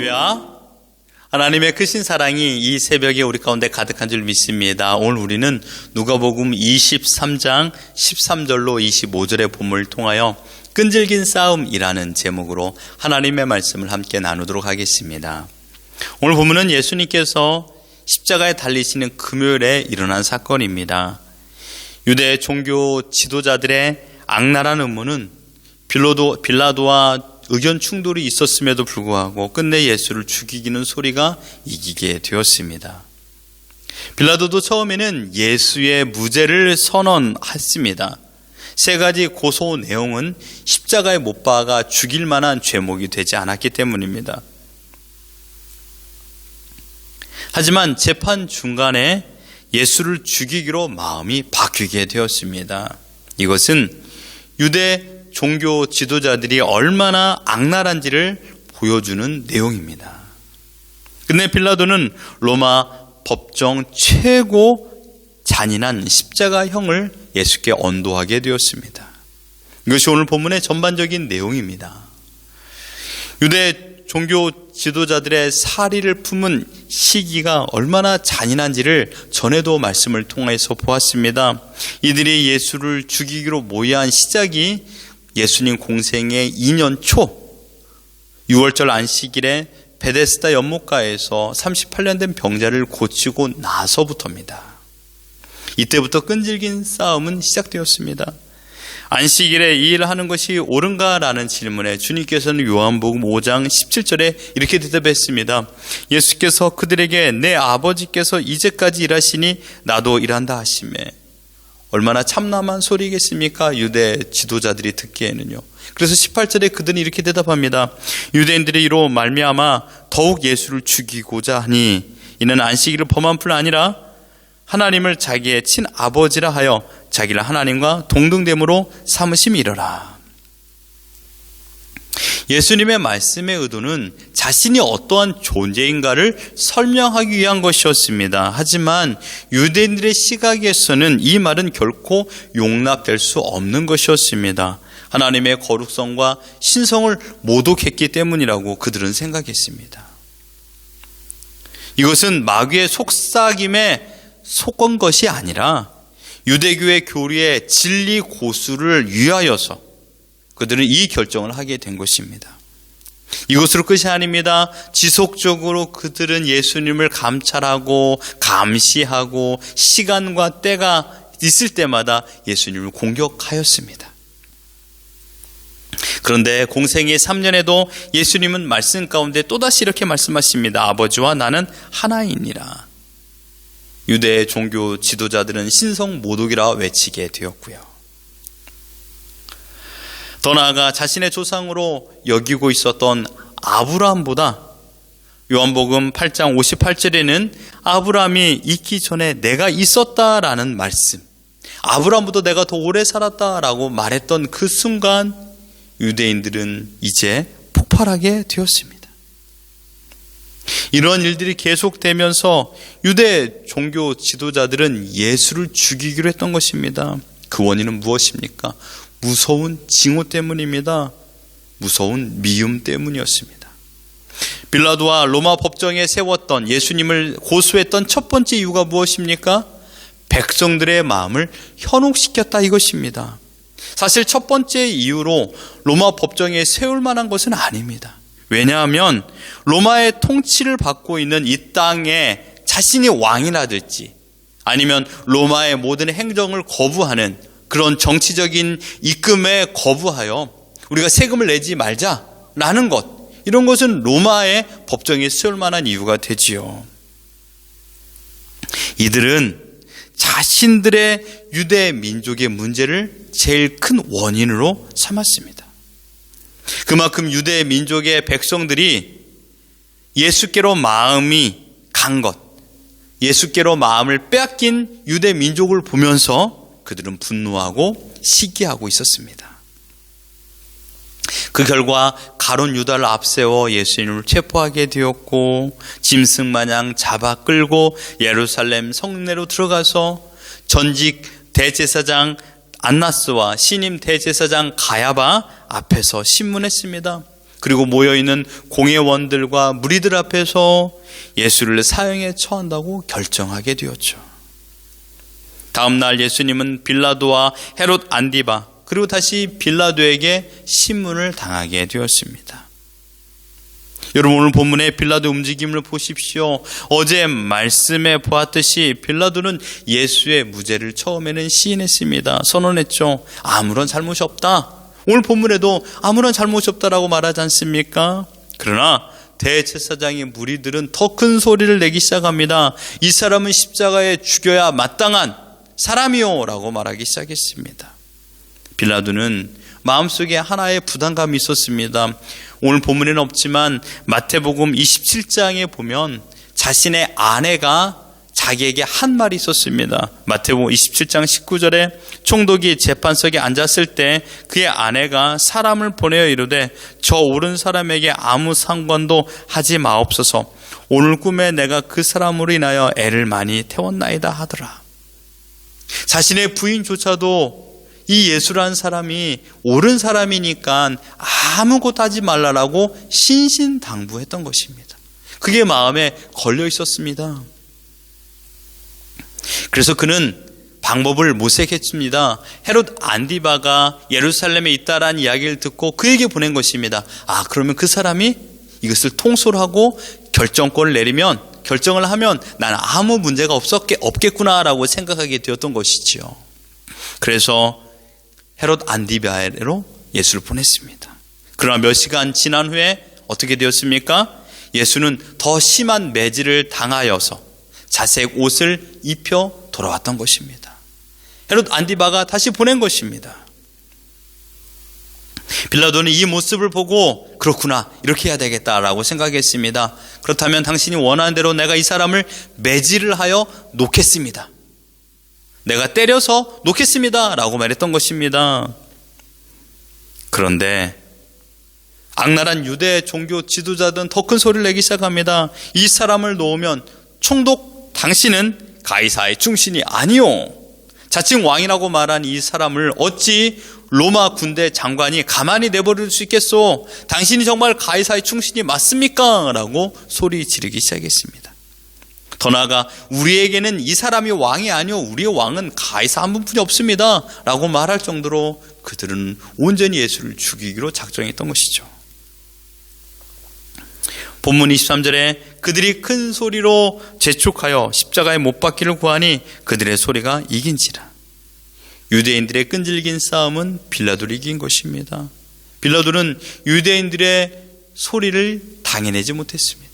할렐루야. 하나님의 크신 사랑이 이 새벽에 우리 가운데 가득한 줄 믿습니다. 오늘 우리는 누가복음 23장 13절로 25절의 본문을 통하여 끈질긴 싸움이라는 제목으로 하나님의 말씀을 함께 나누도록 하겠습니다. 오늘 본문은 예수님께서 십자가에 달리시는 금요일에 일어난 사건입니다. 유대 종교 지도자들의 악랄한 음모는 빌라도와 의견 충돌이 있었음에도 불구하고 끝내 예수를 죽이기는 소리가 이기게 되었습니다. 빌라도도 처음에는 예수의 무죄를 선언했습니다. 세 가지 고소 내용은 십자가에 못 박아 죽일 만한 죄목이 되지 않았기 때문입니다. 하지만 재판 중간에 예수를 죽이기로 마음이 바뀌게 되었습니다. 이것은 유대 종교 지도자들이 얼마나 악랄한지를 보여주는 내용입니다. 근데 빌라도는 로마 법정 최고 잔인한 십자가형을 예수께 언도하게 되었습니다. 이것이 오늘 본문의 전반적인 내용입니다. 유대 종교 지도자들의 사리를 품은 시기가 얼마나 잔인한지를 전에도 말씀을 통해서 보았습니다. 이들이 예수를 죽이기로 모의한 시작이 예수님 공생의 2년 초 6월절 안식일에 베데스다 연못가에서 38년 된 병자를 고치고 나서부터입니다. 이때부터 끈질긴 싸움은 시작되었습니다. 안식일에 이 일을 하는 것이 옳은가라는 질문에 주님께서는 요한복음 5장 17절에 이렇게 대답했습니다. 예수께서 그들에게 내 아버지께서 이제까지 일하시니 나도 일한다 하시매. 얼마나 참남한 소리겠습니까? 유대 지도자들이 듣기에는요. 그래서 18절에 그들은 이렇게 대답합니다. 유대인들이 이로 말미암아 더욱 예수를 죽이고자 하니 이는 안식일을 범한 뿐 아니라 하나님을 자기의 친아버지라 하여 자기를 하나님과 동등됨으로 삼으심이 이러라. 예수님의 말씀의 의도는 자신이 어떠한 존재인가를 설명하기 위한 것이었습니다. 하지만 유대인들의 시각에서는 이 말은 결코 용납될 수 없는 것이었습니다. 하나님의 거룩성과 신성을 모독했기 때문이라고 그들은 생각했습니다. 이것은 마귀의 속삭임에 속은 것이 아니라 유대교의 교리의 진리 고수를 위하여서 그들은 이 결정을 하게 된 것입니다. 이것으로 끝이 아닙니다. 지속적으로 그들은 예수님을 감찰하고 감시하고 시간과 때가 있을 때마다 예수님을 공격하였습니다. 그런데 공생의 3년에도 예수님은 말씀 가운데 또다시 이렇게 말씀하십니다. 아버지와 나는 하나이니라. 유대 종교 지도자들은 신성 모독이라 외치게 되었고요. 더 나아가 자신의 조상으로 여기고 있었던 아브라함보다 요한복음 8장 58절에는 아브라함이 있기 전에 내가 있었다라는 말씀, 아브라함보다 내가 더 오래 살았다라고 말했던 그 순간 유대인들은 이제 폭발하게 되었습니다. 이런 일들이 계속되면서 유대 종교 지도자들은 예수를 죽이기로 했던 것입니다. 그 원인은 무엇입니까? 무서운 징후 때문입니다. 무서운 미움 때문이었습니다. 빌라도와 로마 법정에 세웠던 예수님을 고소했던 첫 번째 이유가 무엇입니까? 백성들의 마음을 현혹시켰다 이것입니다. 사실 첫 번째 이유로 로마 법정에 세울 만한 것은 아닙니다. 왜냐하면 로마의 통치를 받고 있는 이 땅에 자신이 왕이나 될지 아니면 로마의 모든 행정을 거부하는 그런 정치적인 입금에 거부하여 우리가 세금을 내지 말자라는 것, 이런 것은 로마의 법정에 세울 만한 이유가 되지요. 이들은 자신들의 유대 민족의 문제를 제일 큰 원인으로 삼았습니다. 그만큼 유대 민족의 백성들이 예수께로 마음이 간 것, 예수께로 마음을 빼앗긴 유대 민족을 보면서 그들은 분노하고 시기하고 있었습니다. 그 결과 가룟 유다를 앞세워 예수님을 체포하게 되었고 짐승마냥 잡아 끌고 예루살렘 성내로 들어가서 전직 대제사장 안나스와 신임 대제사장 가야바 앞에서 신문했습니다. 그리고 모여있는 공회원들과 무리들 앞에서 예수를 사형에 처한다고 결정하게 되었죠. 다음 날 예수님은 빌라도와 헤롯 안디바 그리고 다시 빌라도에게 신문을 당하게 되었습니다. 여러분, 오늘 본문의 빌라도 움직임을 보십시오. 어제 말씀에 보았듯이 빌라도는 예수의 무죄를 처음에는 시인했습니다. 선언했죠. 아무런 잘못이 없다. 오늘 본문에도 아무런 잘못이 없다라고 말하지 않습니까? 그러나 대제사장의 무리들은 더 큰 소리를 내기 시작합니다. 이 사람은 십자가에 죽여야 마땅한 사람이요 라고 말하기 시작했습니다. 빌라도는 마음속에 하나의 부담감이 있었습니다. 오늘 본문에는 없지만 마태복음 27장에 보면 자신의 아내가 자기에게 한 말이 있었습니다. 마태복음 27장 19절에 총독이 재판석에 앉았을 때 그의 아내가 사람을 보내어 이르되 저 옳은 사람에게 아무 상관도 하지 마옵소서. 오늘 꿈에 내가 그 사람으로 인하여 애를 많이 태웠나이다 하더라. 자신의 부인조차도 이 예수라는 사람이 옳은 사람이니까 아무것도 하지 말라라고 신신당부했던 것입니다. 그게 마음에 걸려 있었습니다. 그래서 그는 방법을 모색했습니다. 헤롯 안디바가 예루살렘에 있다라는 이야기를 듣고 그에게 보낸 것입니다. 그러면 그 사람이 이것을 통솔 하고 결정권을 내리면, 결정을 하면 나는 아무 문제가 없겠구나라고 생각하게 되었던 것이지요. 그래서 헤롯 안디바로 예수를 보냈습니다. 그러나 몇 시간 지난 후에 어떻게 되었습니까? 예수는 더 심한 매질을 당하여서 자색 옷을 입혀 돌아왔던 것입니다. 헤롯 안디바가 다시 보낸 것입니다. 빌라도는 이 모습을 보고 그렇구나, 이렇게 해야 되겠다라고 생각했습니다. 그렇다면 당신이 원하는 대로 내가 이 사람을 매질을 하여 놓겠습니다. 내가 때려서 놓겠습니다 라고 말했던 것입니다. 그런데 악랄한 유대 종교 지도자들은 더 큰 소리를 내기 시작합니다. 이 사람을 놓으면 총독 당신은 가이사의 충신이 아니요, 자칭 왕이라고 말한 이 사람을 어찌 로마 군대 장관이 가만히 내버릴 수 있겠소? 당신이 정말 가이사의 충신이 맞습니까? 라고 소리 지르기 시작했습니다. 더 나아가 우리에게는 이 사람이 왕이 아니요, 우리의 왕은 가이사 한 분뿐이 없습니다 라고 말할 정도로 그들은 온전히 예수를 죽이기로 작정했던 것이죠. 본문 23절에 그들이 큰 소리로 재촉하여 십자가에 못 박기를 구하니 그들의 소리가 이긴지라. 유대인들의 끈질긴 싸움은 빌라도를 이긴 것입니다. 빌라도는 유대인들의 소리를 당해내지 못했습니다.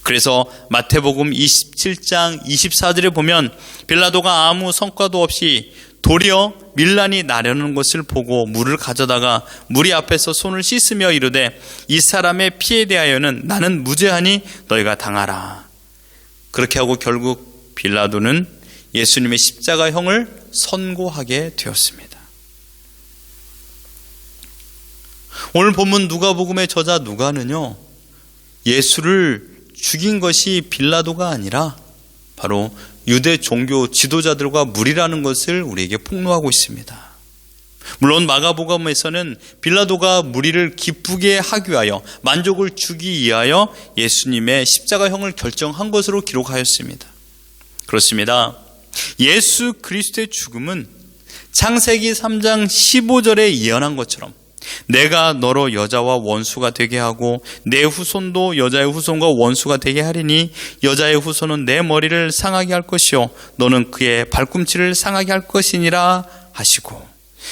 그래서 마태복음 27장 24절에 보면 빌라도가 아무 성과도 없이 도리어 밀란이 나려는 것을 보고 물을 가져다가 무리 앞에서 손을 씻으며 이르되 이 사람의 피에 대하여는 나는 무죄하니 너희가 당하라. 그렇게 하고 결국 빌라도는 예수님의 십자가형을 선고하게 되었습니다. 오늘 본문 누가복음의 저자 누가는요, 예수를 죽인 것이 빌라도가 아니라 바로 유대 종교 지도자들과 무리라는 것을 우리에게 폭로하고 있습니다. 물론 마가복음에서는 빌라도가 무리를 기쁘게 하기 위하여, 만족을 주기 위하여 예수님의 십자가형을 결정한 것으로 기록하였습니다. 그렇습니다. 예수 그리스도의 죽음은 창세기 3장 15절에 예언한 것처럼 내가 너로 여자와 원수가 되게 하고 내 후손도 여자의 후손과 원수가 되게 하리니 여자의 후손은 내 머리를 상하게 할 것이요 너는 그의 발꿈치를 상하게 할 것이니라 하시고,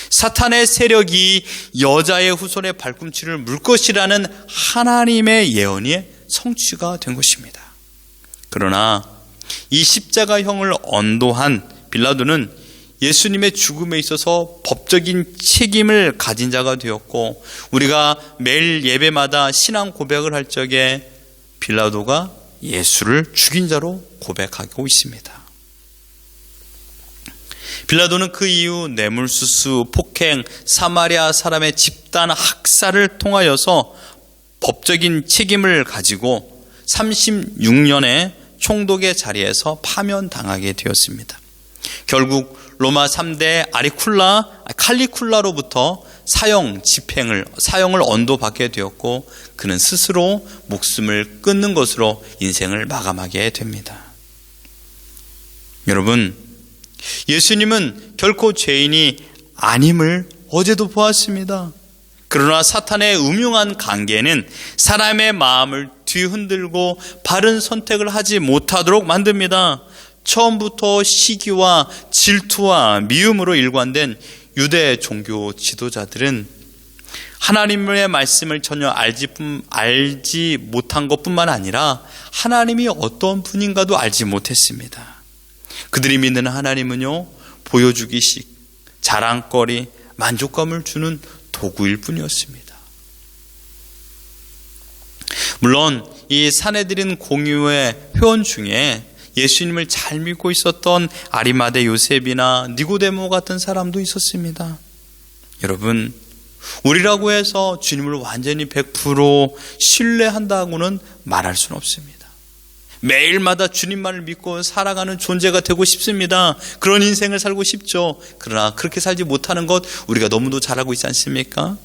사탄의 세력이 여자의 후손의 발꿈치를 물 것이라는 하나님의 예언이 성취가 된 것입니다. 그러나 이 십자가형을 언도한 빌라도는 예수님의 죽음에 있어서 법적인 책임을 가진 자가 되었고, 우리가 매일 예배마다 신앙 고백을 할 적에 빌라도가 예수를 죽인 자로 고백하고 있습니다. 빌라도는 그 이후 뇌물수수, 폭행, 사마리아 사람의 집단 학살을 통하여서 법적인 책임을 가지고 36년의 총독의 자리에서 파면당하게 되었습니다. 결국 로마 3대 칼리쿨라로부터 사형을 언도받게 되었고 그는 스스로 목숨을 끊는 것으로 인생을 마감하게 됩니다. 여러분, 예수님은 결코 죄인이 아님을 어제도 보았습니다. 그러나 사탄의 음흉한 관계는 사람의 마음을 뒤흔들고 바른 선택을 하지 못하도록 만듭니다. 처음부터 시기와 질투와 미움으로 일관된 유대 종교 지도자들은 하나님의 말씀을 전혀 알지 못한 것뿐만 아니라 하나님이 어떤 분인가도 알지 못했습니다. 그들이 믿는 하나님은요, 보여주기식, 자랑거리, 만족감을 주는 도구일 뿐이었습니다. 물론 이 산헤드린 공의회 회원 중에 예수님을 잘 믿고 있었던 아리마대 요셉이나 니고데모 같은 사람도 있었습니다. 여러분, 우리라고 해서 주님을 완전히 100% 신뢰한다고는 말할 수는 없습니다. 매일마다 주님만을 믿고 살아가는 존재가 되고 싶습니다. 그런 인생을 살고 싶죠. 그러나 그렇게 살지 못하는 것 우리가 너무도 잘 알고 있지 않습니까?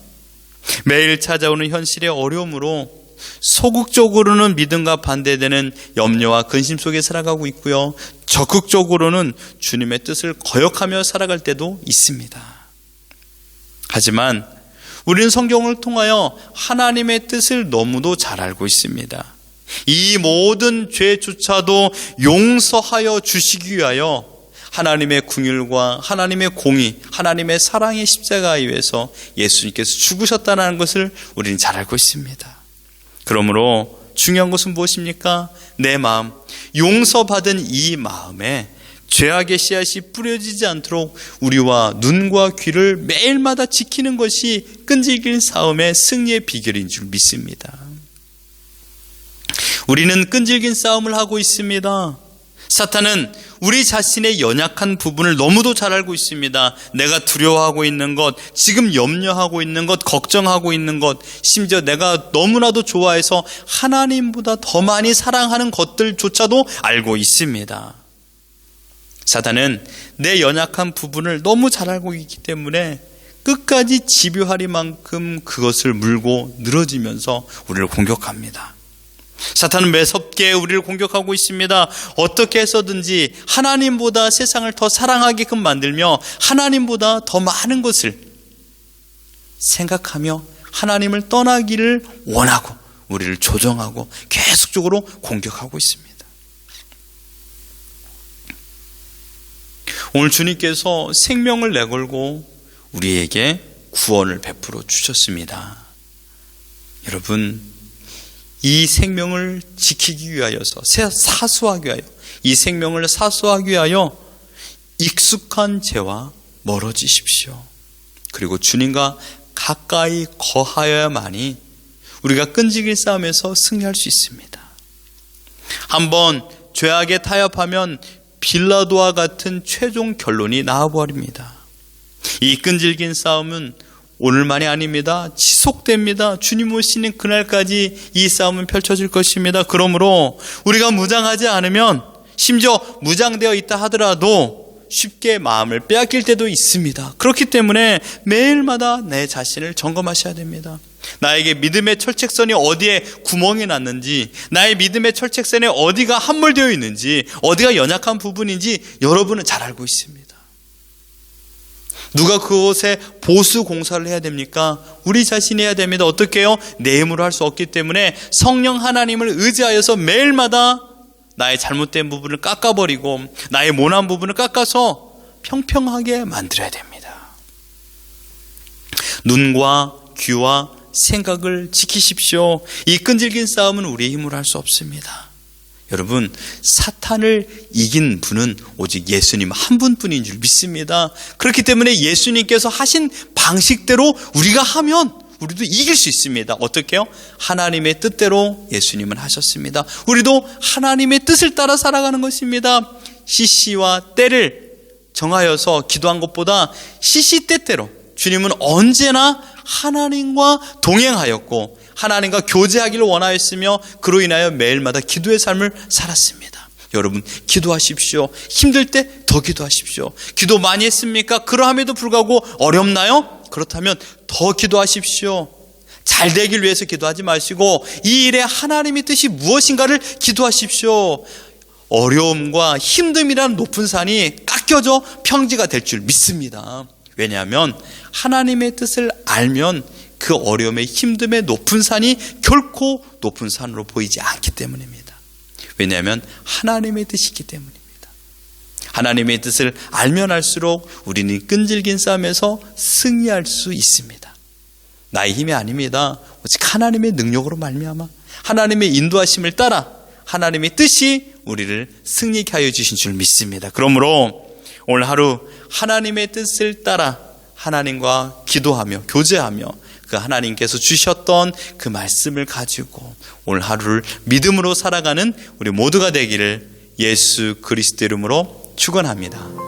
매일 찾아오는 현실의 어려움으로 소극적으로는 믿음과 반대되는 염려와 근심 속에 살아가고 있고요, 적극적으로는 주님의 뜻을 거역하며 살아갈 때도 있습니다. 하지만 우리는 성경을 통하여 하나님의 뜻을 너무도 잘 알고 있습니다. 이 모든 죄조차도 용서하여 주시기 위하여 하나님의 긍휼과 하나님의 공의, 하나님의 사랑의 십자가에 의해서 예수님께서 죽으셨다는 것을 우리는 잘 알고 있습니다. 그러므로 중요한 것은 무엇입니까? 내 마음, 용서받은 이 마음에 죄악의 씨앗이 뿌려지지 않도록 우리와 눈과 귀를 매일마다 지키는 것이 끈질긴 싸움의 승리의 비결인 줄 믿습니다. 우리는 끈질긴 싸움을 하고 있습니다. 사탄은 우리 자신의 연약한 부분을 너무도 잘 알고 있습니다. 내가 두려워하고 있는 것, 지금 염려하고 있는 것, 걱정하고 있는 것, 심지어 내가 너무나도 좋아해서 하나님보다 더 많이 사랑하는 것들조차도 알고 있습니다. 사탄은 내 연약한 부분을 너무 잘 알고 있기 때문에 끝까지 집요하리만큼 그것을 물고 늘어지면서 우리를 공격합니다. 사탄은 매섭게 우리를 공격하고 있습니다. 어떻게 해서든지 하나님보다 세상을 더 사랑하게끔 만들며 하나님보다 더 많은 것을 생각하며 하나님을 떠나기를 원하고 우리를 조정하고 계속적으로 공격하고 있습니다. 오늘 주님께서 생명을 내걸고 우리에게 구원을 베풀어 주셨습니다. 여러분, 이 생명을 지키기 위하여서, 사수하기 위하여, 이 생명을 사수하기 위하여 익숙한 죄와 멀어지십시오. 그리고 주님과 가까이 거하여야만이 우리가 끈질긴 싸움에서 승리할 수 있습니다. 한번 죄악에 타협하면 빌라도와 같은 최종 결론이 나와버립니다. 이 끈질긴 싸움은 오늘만이 아닙니다. 지속됩니다. 주님 오시는 그날까지 이 싸움은 펼쳐질 것입니다. 그러므로 우리가 무장하지 않으면, 심지어 무장되어 있다 하더라도 쉽게 마음을 빼앗길 때도 있습니다. 그렇기 때문에 매일마다 내 자신을 점검하셔야 됩니다. 나에게 믿음의 철책선이 어디에 구멍이 났는지, 나의 믿음의 철책선에 어디가 함몰되어 있는지, 어디가 연약한 부분인지 여러분은 잘 알고 있습니다. 누가 그곳에 보수 공사를 해야 됩니까? 우리 자신이 해야 됩니다. 어떻게 해요? 내 힘으로 할 수 없기 때문에 성령 하나님을 의지하여서 매일마다 나의 잘못된 부분을 깎아버리고 나의 모난 부분을 깎아서 평평하게 만들어야 됩니다. 눈과 귀와 생각을 지키십시오. 이 끈질긴 싸움은 우리의 힘으로 할 수 없습니다. 여러분, 사탄을 이긴 분은 오직 예수님 한 분뿐인 줄 믿습니다. 그렇기 때문에 예수님께서 하신 방식대로 우리가 하면 우리도 이길 수 있습니다. 어떻게 해요? 하나님의 뜻대로 예수님은 하셨습니다. 우리도 하나님의 뜻을 따라 살아가는 것입니다. 시시와 때를 정하여서 기도한 것보다 시시때때로 주님은 언제나 하나님과 동행하였고 하나님과 교제하기를 원하였으며 그로 인하여 매일마다 기도의 삶을 살았습니다. 여러분, 기도하십시오. 힘들 때 더 기도하십시오. 기도 많이 했습니까? 그러함에도 불구하고 어렵나요? 그렇다면 더 기도하십시오. 잘 되길 위해서 기도하지 마시고 이 일에 하나님의 뜻이 무엇인가를 기도하십시오. 어려움과 힘듦이라는 높은 산이 깎여져 평지가 될 줄 믿습니다. 왜냐하면 하나님의 뜻을 알면 그 어려움의 힘듦의 높은 산이 결코 높은 산으로 보이지 않기 때문입니다. 왜냐하면 하나님의 뜻이기 때문입니다. 하나님의 뜻을 알면 알수록 우리는 끈질긴 싸움에서 승리할 수 있습니다. 나의 힘이 아닙니다. 오직 하나님의 능력으로 말미암아 하나님의 인도하심을 따라 하나님의 뜻이 우리를 승리케 하여 주신 줄 믿습니다. 그러므로 오늘 하루 하나님의 뜻을 따라 하나님과 기도하며 교제하며 그 하나님께서 주셨던 그 말씀을 가지고 오늘 하루를 믿음으로 살아가는 우리 모두가 되기를 예수 그리스도 이름으로 축원합니다.